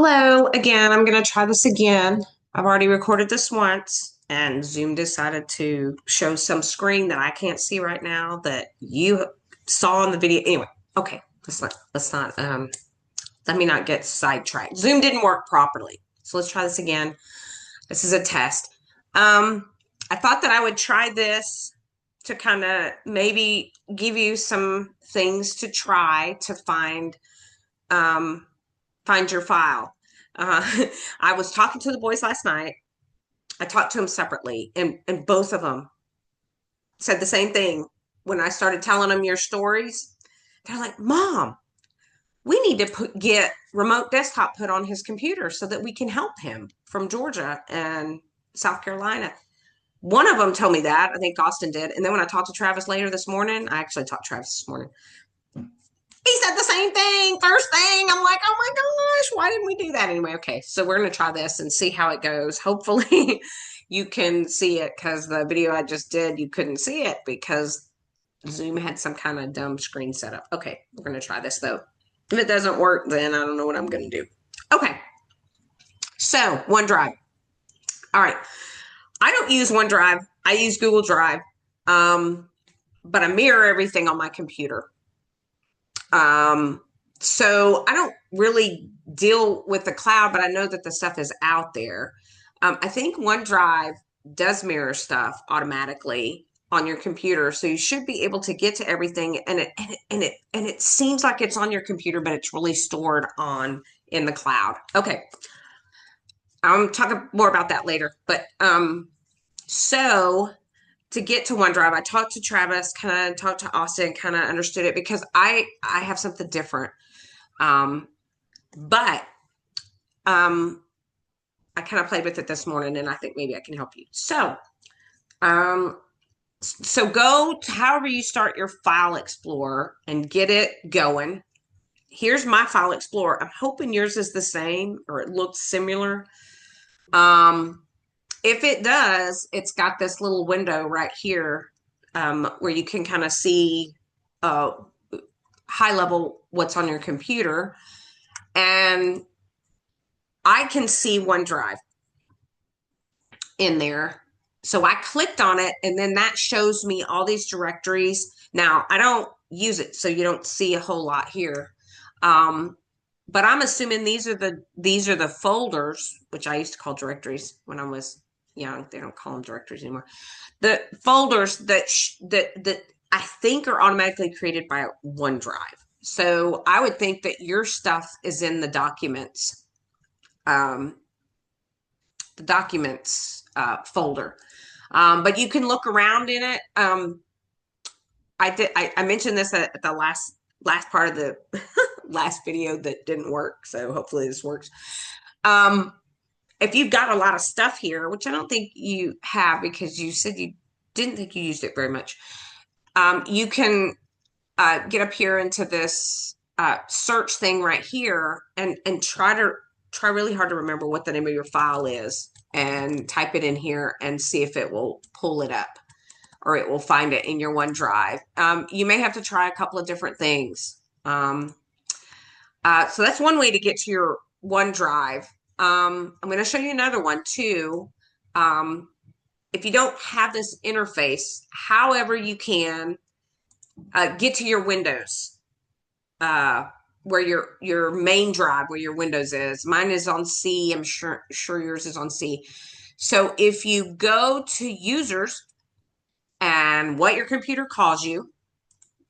Hello again. I'm going to try this again. I've already recorded this once, and Zoom decided to show some screen that I can't see right now that you saw in the video. Anyway, okay, let me not get sidetracked. Zoom didn't work properly. So let's try this again. This is a test. I thought that I would try this to kind of maybe give you some things to try to um, find your file. Uh, I was talking to the boys last night. I talked to them separately, and both of them said the same thing. When I started telling them your stories, they're like, Mom, we need to get remote desktop put on his computer so that we can help him from Georgia and South Carolina. One of them told me that. I think Austin did. And then when I talked to Travis later this morning, I actually talked to Travis this morning. He said the same thing first thing. I'm like, oh my gosh, why didn't we do that anyway? Okay, so we're going to try this and see how it goes. Hopefully you can see it, because the video I just did, you couldn't see it because Zoom had some kind of dumb screen setup. Okay, we're going to try this though. If it doesn't work, then I don't know what I'm going to do. Okay, so OneDrive. All right, I don't use OneDrive. I use Google Drive, but I mirror everything on my computer. So I don't really deal with the cloud, but I know that the stuff is out there. I think OneDrive does mirror stuff automatically on your computer, so you should be able to get to everything. And it seems like it's on your computer, but it's really stored on in the cloud. Okay, I'm talking more about that later. But so to get to OneDrive, I talked to Travis, kind of talked to Austin, kind of understood it, because I have something different. But I kind of played with it this morning, and I think maybe I can help you. So go to however you start your File Explorer and get it going. Here's my File Explorer. I'm hoping yours is the same or it looks similar. If it does, it's got this little window right here, where you can kind of see high level what's on your computer. And I can see OneDrive in there. So I clicked on it, and then that shows me all these directories. Now, I don't use it, so you don't see a whole lot here. But I'm assuming these are the folders, which I used to call directories when I was young. They don't call them directories anymore. The folders that I think are automatically created by OneDrive. So I would think that your stuff is in the documents folder. But you can look around in it. I mentioned this at the last part of the last video that didn't work, so hopefully this works. If you've got a lot of stuff here, which I don't think you have because you said you didn't think you used it very much, you can get up here into this search thing right here and try really hard to remember what the name of your file is, and type it in here and see if it will pull it up, or it will find it in your OneDrive. You may have to try a couple of different things. So that's one way to get to your OneDrive. I'm going to show you another one too. If you don't have this interface, however you can get to your Windows, where your main drive, where your Windows is. Mine is on C. I'm sure yours is on C. So if you go to users and what your computer calls you,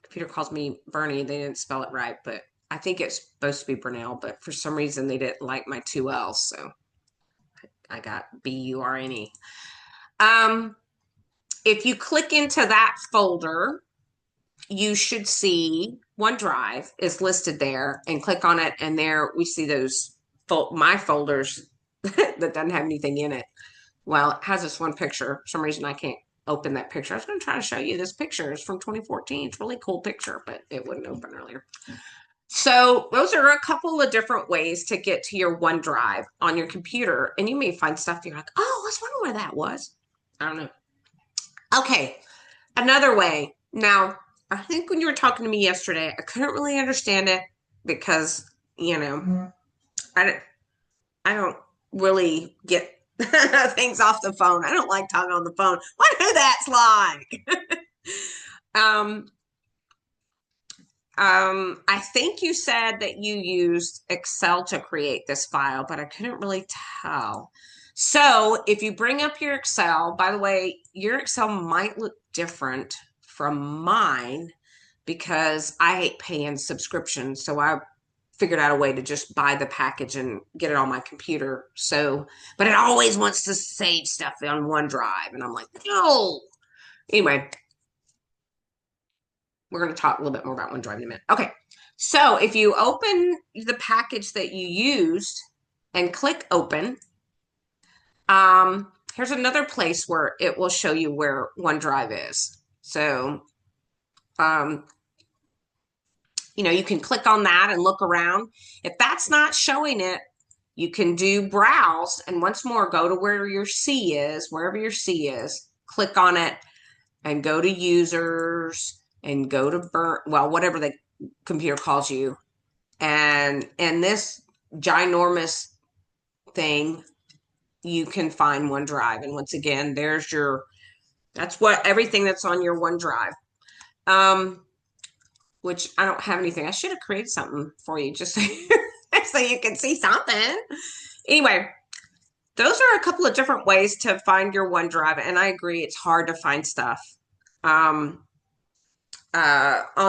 computer calls me Bernie. They didn't spell it right, but I think it's supposed to be Burnell, but for some reason they didn't like my two L's, so I got Burne. If you click into that folder, you should see OneDrive is listed there, and click on it, and there we see those my folders that doesn't have anything in it. Well, it has this one picture. For some reason I can't open that picture. I was going to try to show you this picture. It's from 2014. It's a really cool picture, but it wouldn't open earlier. So those are a couple of different ways to get to your OneDrive on your computer. And you may find stuff you're like, oh, let's wonder where that was. I don't know. Okay, another way. Now, I think when you were talking to me yesterday, I couldn't really understand it because, I I don't really get things off the phone. I don't like talking on the phone. Wonder who that's like. um, I think you said that you used Excel to create this file, but I couldn't really tell. So if you bring up your Excel, by the way, your Excel might look different from mine because I hate paying subscriptions. So I figured out a way to just buy the package and get it on my computer. So, but it always wants to save stuff on OneDrive. And I'm like, no. Anyway, we're going to talk a little bit more about OneDrive in a minute. Okay. So if you open the package that you used and click open, here's another place where it will show you where OneDrive is. So, you can click on that and look around. If that's not showing it, you can do browse and once more go to where your C is, wherever your C is, click on it and go to users and go to whatever the computer calls you. And in this ginormous thing, you can find OneDrive. And once again, that's what everything that's on your OneDrive. Which I don't have anything. I should have created something for you just so you can see something. Anyway, those are a couple of different ways to find your OneDrive. And I agree, it's hard to find stuff on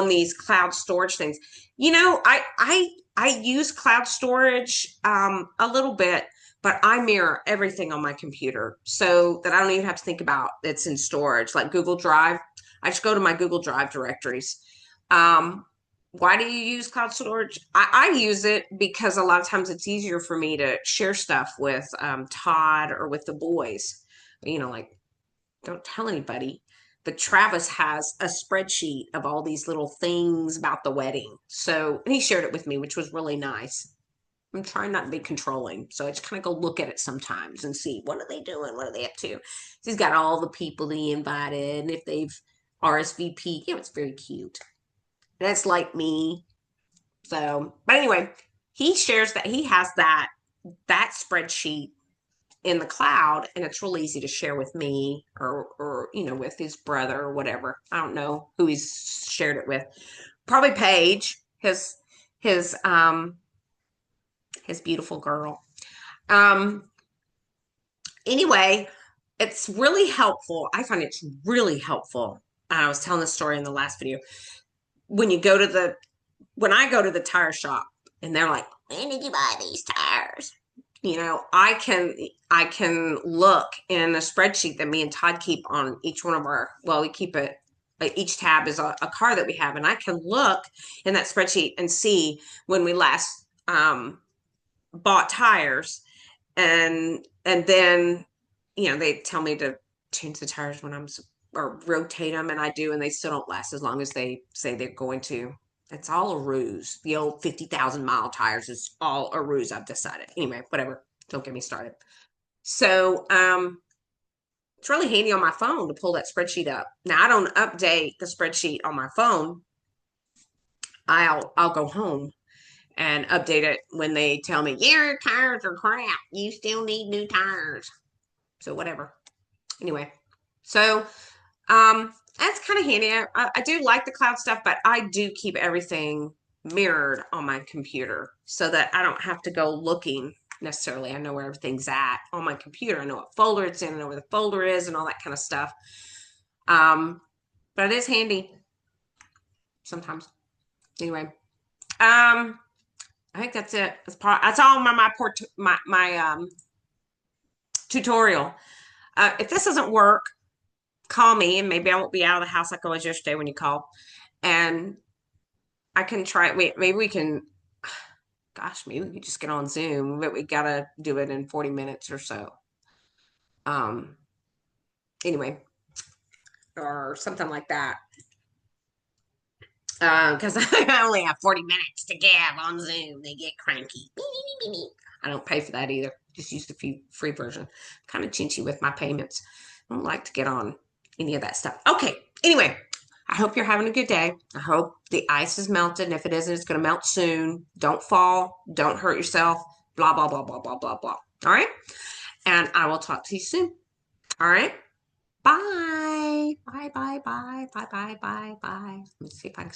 these cloud storage things. I use cloud storage a little bit, but I mirror everything on my computer so that I don't even have to think about it's in storage. Like Google Drive, I just go to my Google Drive directories. Why do you use cloud storage? I use it because a lot of times it's easier for me to share stuff with Todd or with the boys. Like, don't tell anybody. But Travis has a spreadsheet of all these little things about the wedding. So, and he shared it with me, which was really nice. I'm trying not to be controlling. So I just kind of go look at it sometimes and see what are they doing? What are they up to? So he's got all the people he invited and if they've RSVP. It's very cute. That's like me. So, but anyway, he shares that he has that spreadsheet in the cloud and it's real easy to share with me or with his brother or whatever. I don't know who he's shared it with. Probably Paige, his beautiful girl. Anyway, it's really helpful. I find it's really helpful. I was telling the story in the last video. When I go to the tire shop and they're like, when did you buy these tires? I can look in a spreadsheet that me and Todd keep on each one of we keep it, each tab is a car that we have. And I can look in that spreadsheet and see when we last bought tires. And then, they tell me to change the tires or rotate them, and I do, and they still don't last as long as they say they're going to. It's all a ruse. The old 50,000 mile tires is all a ruse, I've decided. Anyway, whatever. Don't get me started. So, it's really handy on my phone to pull that spreadsheet up. Now, I don't update the spreadsheet on my phone. I'll go home and update it when they tell me, your tires are crap. You still need new tires. So whatever. Anyway, so that's kind of handy. I do like the cloud stuff, but I do keep everything mirrored on my computer so that I don't have to go looking necessarily. I know where everything's at on my computer. I know what folder it's in. I know where the folder is and all that kind of stuff. But it is handy sometimes. Anyway, I think that's it. That's all my tutorial. If this doesn't work, call me and maybe I won't be out of the house like I was yesterday when you called. And I can try it. Maybe we can, maybe we can just get on Zoom, but we gotta do it in 40 minutes or so. Anyway, or something like that. Because I only have 40 minutes to give on Zoom. They get cranky. I don't pay for that either. Just use the free version. Kind of chinchy with my payments. I don't like to get on any of that stuff. Okay. Anyway, I hope you're having a good day. I hope the ice is melted. And if it isn't, it's going to melt soon. Don't fall. Don't hurt yourself. blah, blah, blah, blah, blah, blah, blah. All right. And I will talk to you soon. All right. Bye. Bye, bye, bye, bye, bye, bye, bye. Let me see if I can